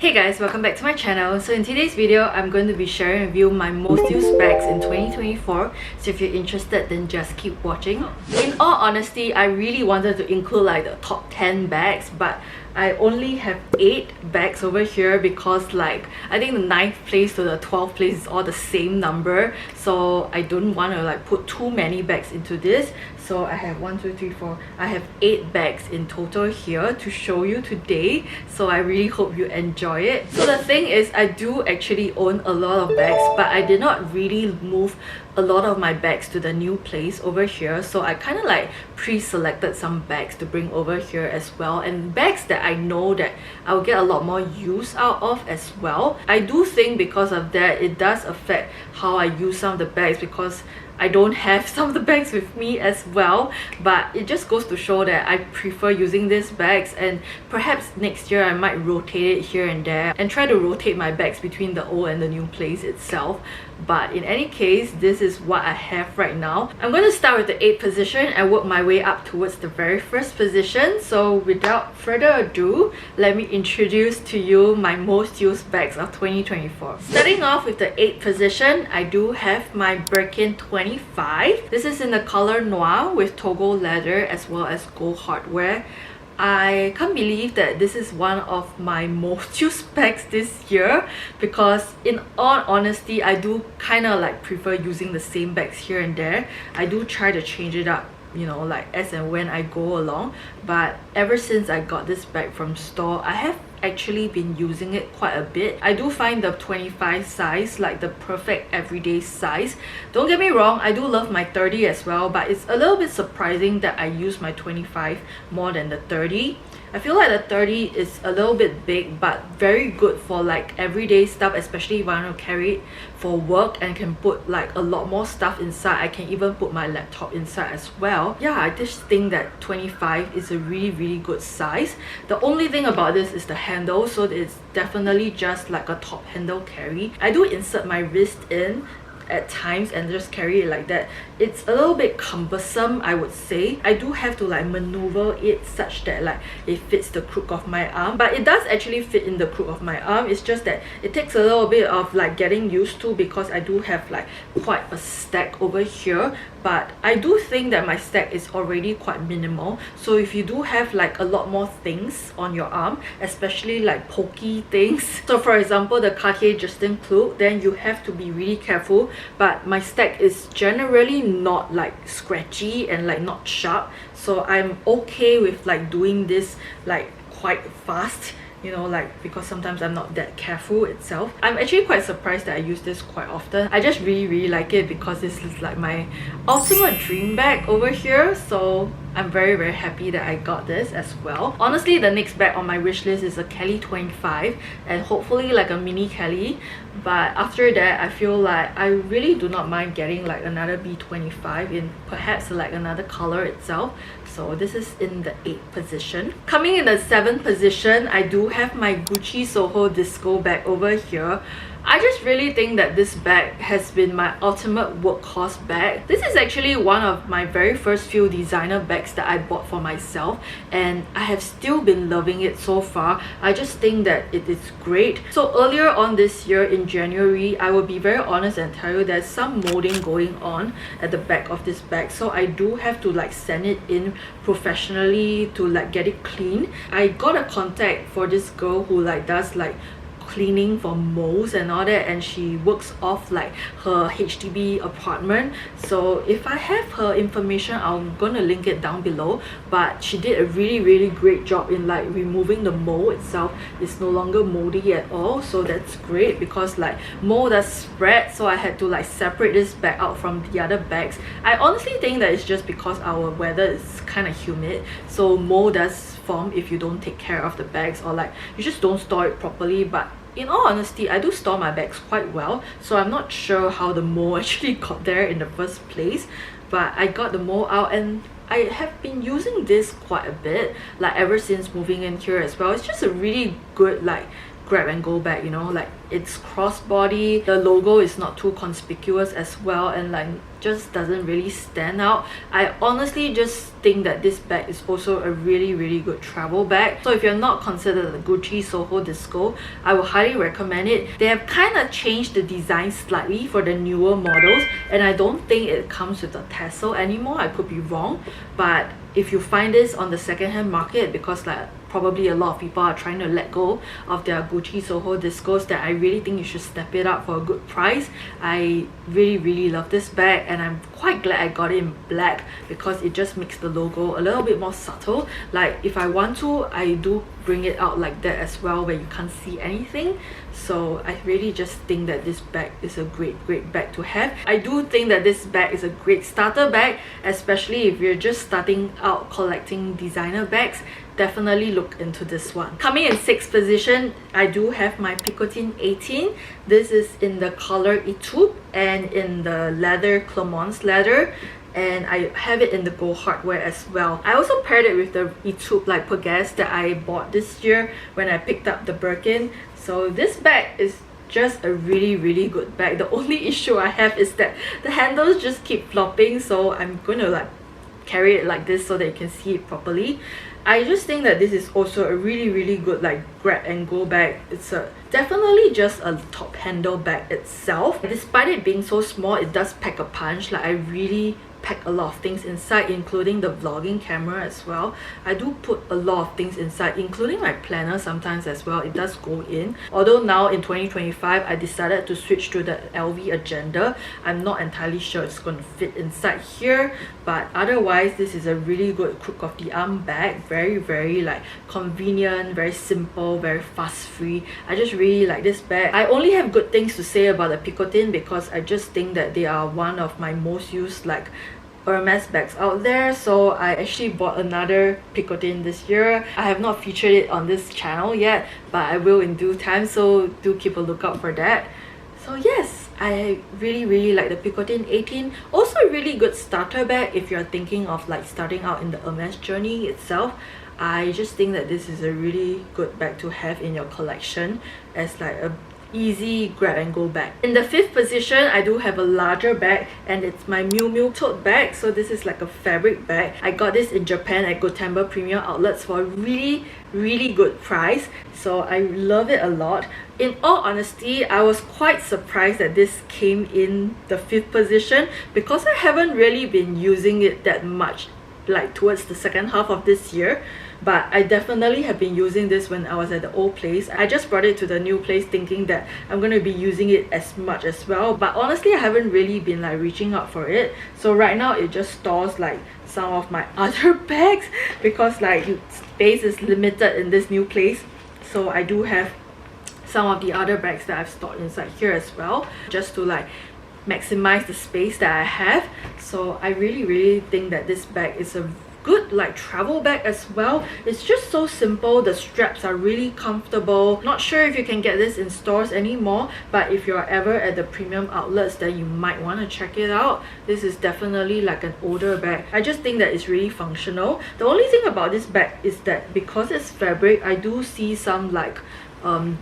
Hey guys, welcome back to my channel. So in today's video, I'm going to be sharing with you my most used bags in 2024. So if you're interested, then just keep watching. In all honesty, I really wanted to include like the top 10 bags, but I only have 8 bags over here because like I think the 9th place to the 12th place is all the same number. So I don't want to like put too many bags into this. So I have 1, 2, 3, 4. I have 8 bags in total here to show you today. So I really hope you enjoy it. So the thing is, I do actually own a lot of bags, but I did not really move a lot of my bags to the new place over here. So I kind of like pre-selected some bags to bring over here as well, and bags that I know that I will get a lot more use out of as well. I do think because of that, it does affect how I use some of the bags because I don't have some of the bags with me as well, but it just goes to show that I prefer using these bags, and perhaps next year I might rotate it here and there and try to rotate my bags between the old and the new place itself. But in any case, this is what I have right now. I'm going to start with the 8th position and work my way up towards the very first position. So without further ado, let me introduce to you my most used bags of 2024. Starting off with the 8th position, I do have my Birkin 25. This is in the color Noir with Togo leather as well as gold hardware. I can't believe that this is one of my most used bags this year because in all honesty, I do kind of like prefer using the same bags here and there. I do try to change it up, you know, like as and when I go along, but ever since I got this bag from store, I have actually been using it quite a bit. I do find the 25 size like the perfect everyday size. Don't get me wrong, I do love my 30 as well, but it's a little bit surprising that I use my 25 more than the 30. I feel like the 30 is a little bit big, but very good for like everyday stuff, especially if I want to carry it for work and can put like a lot more stuff inside. I can even put my laptop inside as well. Yeah, I just think that 25 is a really good size. The only thing about this is the handle, so it's definitely just like a top handle carry. I do insert my wrist in at times and just carry it like that. It's a little bit cumbersome, I would say. I do have to like maneuver it such that like it fits the crook of my arm, but it does actually fit in the crook of my arm. It's just that it takes a little bit of like getting used to because I do have like quite a stack over here, but I do think that my stack is already quite minimal. So if you do have like a lot more things on your arm, especially like pokey things, so for example the Cartier Justin cloak, then you have to be really careful. But my stack is generally not like scratchy and like not sharp, so I'm okay with like doing this like quite fast, you know, like because sometimes I'm not that careful itself. I'm actually quite surprised that I use this quite often. I just really like it because this is like my ultimate dream bag over here, so I'm very happy that I got this as well. Honestly, the next bag on my wish list is a Kelly 25 and hopefully like a mini Kelly, but after that I feel like I really do not mind getting like another B25 in perhaps like another color itself. So this is in the 8th position. Coming in the 7th position, I do have my Gucci Soho Disco bag over here. I just really think that this bag has been my ultimate workhorse bag. This is actually one of my very first few designer bags that I bought for myself, and I have still been loving it so far. I just think that it is great. So earlier on this year in January, I will be very honest and tell you there's some molding going on at the back of this bag, so I do have to like send it in professionally to like get it clean. I got a contact for this girl who like does like cleaning for molds and all that, and she works off like her HDB apartment. So if I have her information, I'm gonna link it down below. But she did a really great job in like removing the mold itself. It's no longer moldy at all, so that's great because like mold does spread, so I had to like separate this bag out from the other bags. I honestly think that it's just because our weather is kind of humid, so mold does form if you don't take care of the bags or like you just don't store it properly. But in all honesty, I do store my bags quite well, so I'm not sure how the mold actually got there in the first place. But I got the mold out and I have been using this quite a bit, like ever since moving in here as well. It's just a really good like grab and go bag, you know, like it's crossbody, the logo is not too conspicuous as well, and like just doesn't really stand out. I honestly just think that this bag is also a really good travel bag. So if you're not considered the Gucci Soho Disco, I would highly recommend it. They have kind of changed the design slightly for the newer models, and I don't think it comes with a tassel anymore. I could be wrong, but if you find this on the second-hand market, because like probably a lot of people are trying to let go of their Gucci Soho Discos, that I really think you should step it up for a good price. I really love this bag, and I'm quite glad I got it in black because it just makes the logo a little bit more subtle. Like if I want to, I do bring it out like that as well, where you can't see anything. So I really just think that this bag is a great bag to have. I do think that this bag is a great starter bag, especially if you're just starting out collecting designer bags. Definitely look into this one. Coming in 6th position, I do have my Picotin 18. This is in the color Etoupe and in the leather Clemence leather, and I have it in the gold hardware as well. I also paired it with the Etoupe like Pegasus that I bought this year when I picked up the Birkin. So this bag is just a really good bag. The only issue I have is that the handles just keep flopping, so I'm gonna like carry it like this so that you can see it properly. I just think that this is also a really good like grab and go bag. It's definitely just a top handle bag itself. Despite it being so small, it does pack a punch. Like I really pack a lot of things inside, including the vlogging camera as well. I do put a lot of things inside, including my planner sometimes as well. It does go in. Although now in 2025, I decided to switch to the LV Agenda. I'm not entirely sure it's going to fit inside here, but otherwise this is a really good crook of the arm bag. Very like convenient, very simple, very fuss free. I just really like this bag. I only have good things to say about the Picotin because I just think that they are one of my most used like Hermes bags out there. So I actually bought another Picotin this year. I have not featured it on this channel yet, but I will in due time, so do keep a lookout for that. So yes, I really like the Picotin 18. Also a really good starter bag if you're thinking of like starting out in the Hermes journey itself. I just think that this is a really good bag to have in your collection as like a easy grab and go bag. In the 5th position, I do have a larger bag, and it's my Miu Miu tote bag. So this is like a fabric bag. I got this in Japan at Gotemba Premium Outlets for a really good price, so I love it a lot. In all honesty, I was quite surprised that this came in the 5th position because I haven't really been using it that much like towards the second half of this year. But I definitely have been using this when I was at the old place. I just brought it to the new place thinking that I'm going to be using it as much as well. But honestly, I haven't really been like reaching out for it. So right now, it just stores like some of my other bags because like space is limited in this new place. So I do have some of the other bags that I've stored inside here as well, just to like maximize the space that I have. So I really think that this bag is a good like travel bag as well. It's just so simple. The straps are really comfortable. Not sure if you can get this in stores anymore, but if you're ever at the premium outlets, then you might want to check it out. This is definitely like an older bag. I just think that it's really functional. The only thing about this bag is that because it's fabric, I do see some like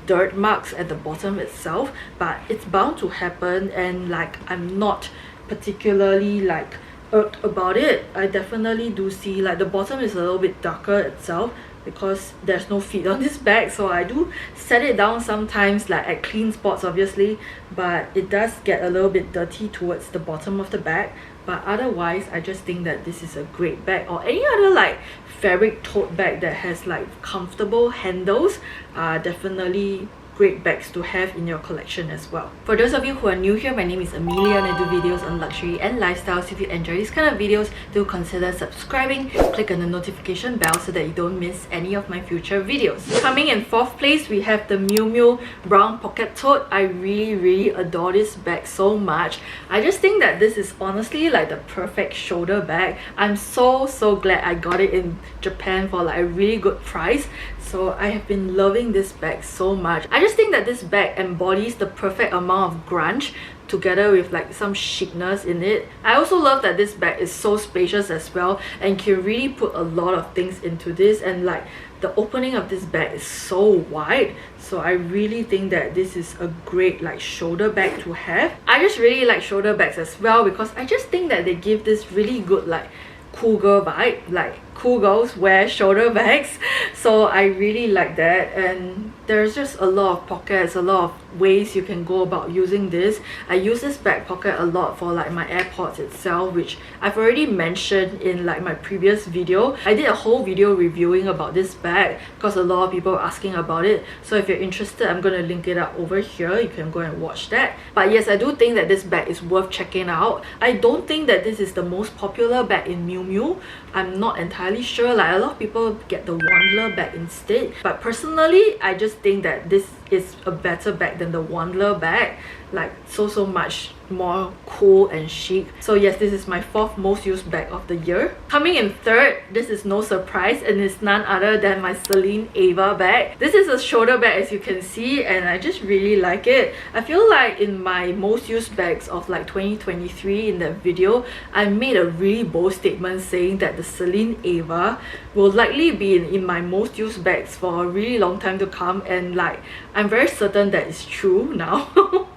dirt marks at the bottom itself, but it's bound to happen, and like I'm not particularly like irked about it. I definitely do see like the bottom is a little bit darker itself because there's no feet on this bag, so I do set it down sometimes like at clean spots obviously, but it does get a little bit dirty towards the bottom of the bag. But otherwise, I just think that this is a great bag, or any other like fabric tote bag that has like comfortable handles are definitely great bags to have in your collection as well. For those of you who are new here, my name is Amelia and I do videos on luxury and lifestyle. So if you enjoy these kind of videos, do consider subscribing, click on the notification bell so that you don't miss any of my future videos. Coming in 4th place, we have the Miu Miu Brown Pocket Tote. I really adore this bag so much. I just think that this is honestly like the perfect shoulder bag. I'm so glad I got it in Japan for like a really good price. So I have been loving this bag so much. I just think that this bag embodies the perfect amount of grunge together with like some chicness in it. I also love that this bag is so spacious as well and can really put a lot of things into this, and like the opening of this bag is so wide. So I really think that this is a great like shoulder bag to have. I just really like shoulder bags as well because I just think that they give this really good like cool girl vibe. Like cool girls wear shoulder bags, so I really like that. And there's just a lot of pockets, a lot of ways you can go about using this. I use this back pocket a lot for like my AirPods itself, which I've already mentioned in like my previous video. I did a whole video reviewing about this bag because a lot of people are asking about it. So if you're interested, I'm going to link it up over here. You can go and watch that. But yes, I do think that this bag is worth checking out. I don't think that this is the most popular bag in Miu Miu. I'm not entirely sure. Like a lot of people get the Wanderer bag instead, but personally I just think that this is a better bag than the Wanderer bag. Like so much more cool and chic. So yes, this is my 4th most used bag of the year. Coming in 3rd, this is no surprise, and it's none other than my Celine Ava bag. This is a shoulder bag, as you can see, and I just really like it. I feel like in my most used bags of like 2023 in that video, I made a really bold statement saying that the Celine Ava will likely be in my most used bags for a really long time to come, and like I'm very certain that it's true now.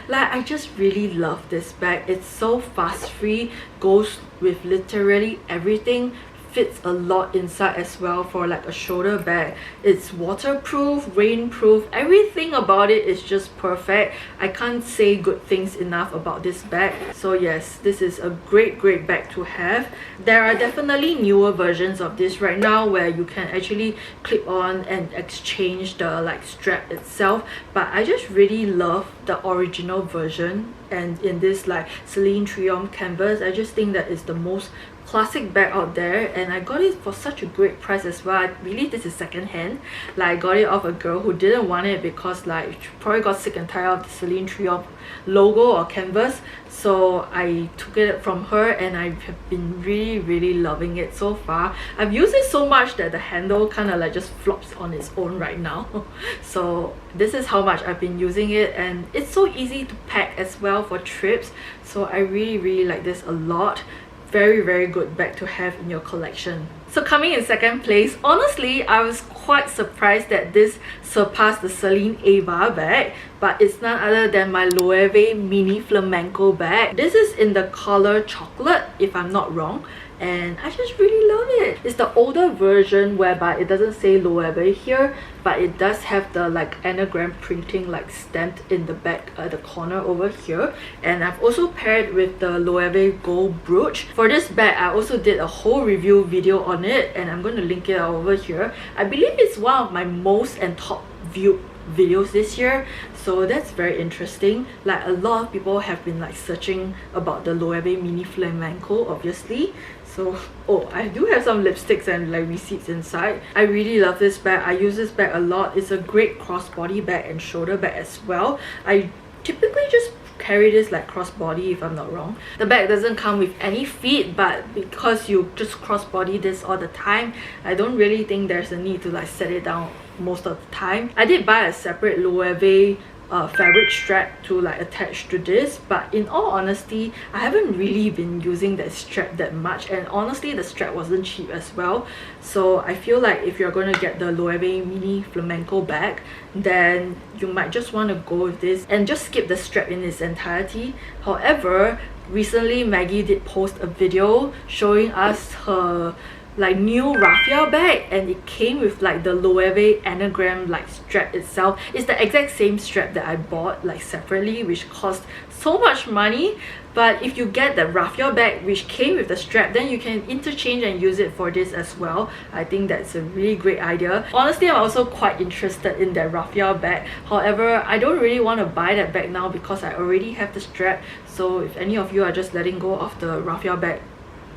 Like I just really love this bag. It's so fuss free, goes with literally everything, fits a lot inside as well for like a shoulder bag. It's waterproof, rainproof, everything about it is just perfect. I can't say good things enough about this bag. So yes, this is a great bag to have. There are definitely newer versions of this right now where you can actually clip on and exchange the like strap itself, but I just really love the original version. And in this like Celine Triomphe canvas, I just think that it's the most classic bag out there, and I got it for such a great price as well. I believe this is second hand. Like I got it off a girl who didn't want it because like she probably got sick and tired of the Celine Triomphe logo or canvas. So I took it from her and I have been really loving it so far. I've used it so much that the handle kind of like just flops on its own right now. So this is how much I've been using it, and it's so easy to pack as well for trips. So I really like this a lot. Very good bag to have in your collection. So coming in 2nd place, honestly I was quite surprised that this surpassed the Celine Ava bag, but it's none other than my Loewe mini flamenco bag. This is in the color chocolate if I'm not wrong, and I just really love it. It's the older version whereby it doesn't say Loewe here, but it does have the like anagram printing like stamped in the back at the corner over here. And I've also paired with the Loewe gold brooch. For this bag, I also did a whole review video on it, and I'm going to link it out over here. I believe it's one of my most and top viewed videos this year, so that's very interesting. Like a lot of people have been like searching about the Loewe mini flamenco, obviously. So oh, I do have some lipsticks and like receipts inside. I really love this bag. I use this bag a lot. It's a great crossbody bag and shoulder bag as well. I typically just carry this like crossbody if I'm not wrong. The bag doesn't come with any feet, but because you just crossbody this all the time, I don't really think there's a need to like set it down most of the time. I did buy a separate Loewe fabric strap to like attach to this, but in all honesty I haven't really been using that strap that much, and honestly the strap wasn't cheap as well. So I feel like if you're going to get the Loewe mini flamenco bag, then you might just want to go with this and just skip the strap in its entirety. However, recently Maggy did post a video showing us her like new raffia bag, and it came with like the Loewe anagram like strap itself. It's the exact same strap that I bought like separately, which cost so much money. But if you get the raffia bag which came with the strap, then you can interchange and use it for this as well. I think that's a really great idea. Honestly, I'm also quite interested in that raffia bag. However, I don't really want to buy that bag now because I already have the strap. So if any of you are just letting go of the raffia bag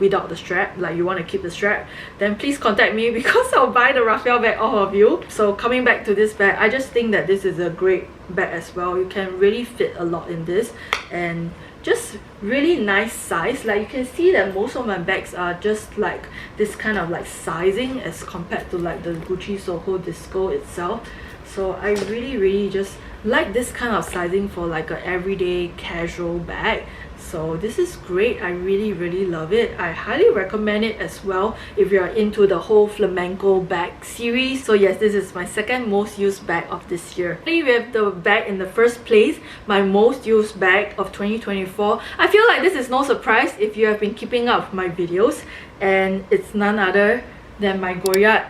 without the strap, like you want to keep the strap, then please contact me because I'll buy the raffia bag all of you. So coming back to this bag, I just think that this is a great bag as well. You can really fit a lot in this, and just really nice size. Like you can see that most of my bags are just like this kind of like sizing as compared to like the Gucci Soho Disco itself. So I really just like this kind of sizing for like a everyday casual bag. So this is great. I really love it. I highly recommend it as well if you're into the whole flamenco bag series. So yes, this is my second most used bag of this year. We have the bag in the first place, my most used bag of 2024. I feel like this is no surprise if you have been keeping up with my videos, and it's none other than my Goyard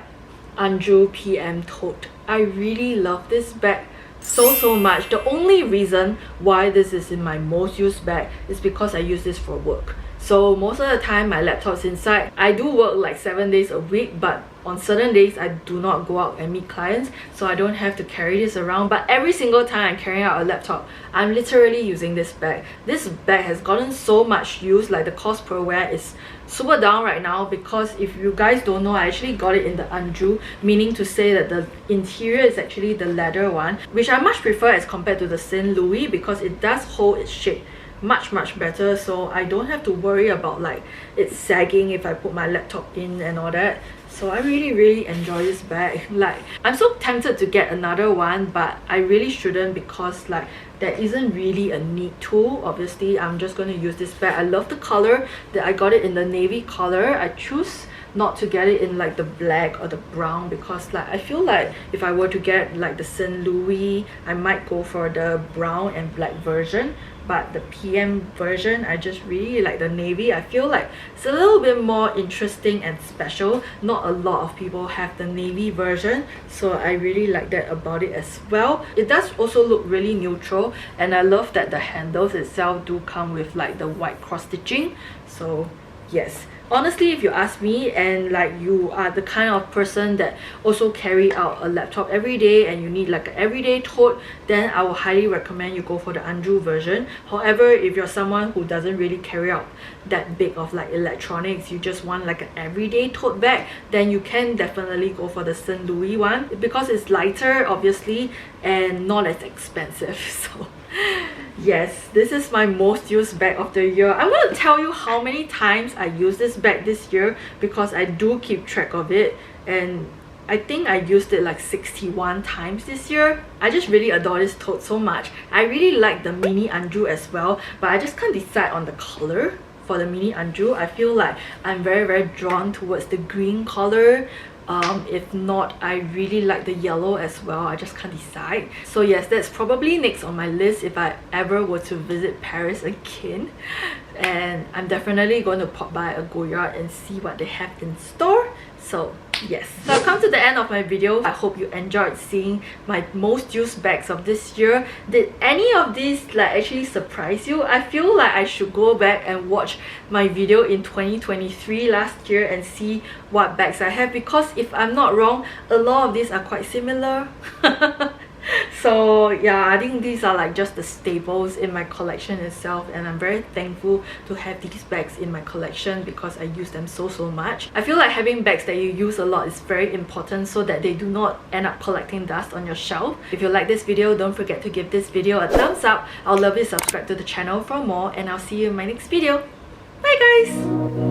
Anjou PM Tote. I really love this bag so much. The only reason why this is in my most used bag is because I use this for work. So most of the time my laptop's inside. I do work like 7 days a week, but on certain days I do not go out and meet clients, so I don't have to carry this around. But every single time I'm carrying out a laptop, I'm literally using this bag. This bag has gotten so much use. Like the cost per wear is super down right now, because if you guys don't know, I actually got it in the Anjou, meaning to say that the interior is actually the leather one, which I much prefer as compared to the St. Louis, because it does hold its shape much better. So I don't have to worry about like it sagging if I put my laptop in and all that. So I really enjoy this bag. Like I'm so tempted to get another one, but I really shouldn't, because like there isn't really a need to. Obviously I'm just going to use this bag. I love the color that I got it in the navy color. I choose not to get it in like the black or the brown, because like I feel like if I were to get like the St. Louis, I might go for the brown and black version. But the PM version, I just really like the navy. I feel like it's a little bit more interesting and special. Not a lot of people have the navy version, so I really like that about it as well. It does also look really neutral, and I love that the handles itself do come with like the white cross stitching. So yes, honestly, if you ask me, and like you are the kind of person that also carry out a laptop every day and you need like an everyday tote, then I will highly recommend you go for the Anjou version. However, if you're someone who doesn't really carry out that big of like electronics, you just want like an everyday tote bag, then you can definitely go for the St. Louis one, because it's lighter obviously and not as expensive. So yes, this is my most used bag of the year. I'm going to tell you how many times I used this bag this year, because I do keep track of it, and I think I used it like 61 times this year. I just really adore this tote so much. I really like the mini Anjou as well, but I just can't decide on the color for the mini Anjou. I feel like I'm very drawn towards the green color. If not, I really like the yellow as well. I just can't decide. So yes, that's probably next on my list if I ever were to visit Paris again. And I'm definitely going to pop by a Goyard and see what they have in store. So yes, so I've come to the end of my video. I hope you enjoyed seeing my most used bags of this year. Did any of these like actually surprise you? I feel like I should go back and watch my video in 2023 last year and see what bags I have, because if I'm not wrong, a lot of these are quite similar. So yeah, I think these are like just the staples in my collection itself, and I'm very thankful to have these bags in my collection because I use them so much. I feel like having bags that you use a lot is very important, so that they do not end up collecting dust on your shelf. If you like this video, don't forget to give this video a thumbs up. I'll love you, subscribe to the channel for more, and I'll see you in my next video. Bye guys!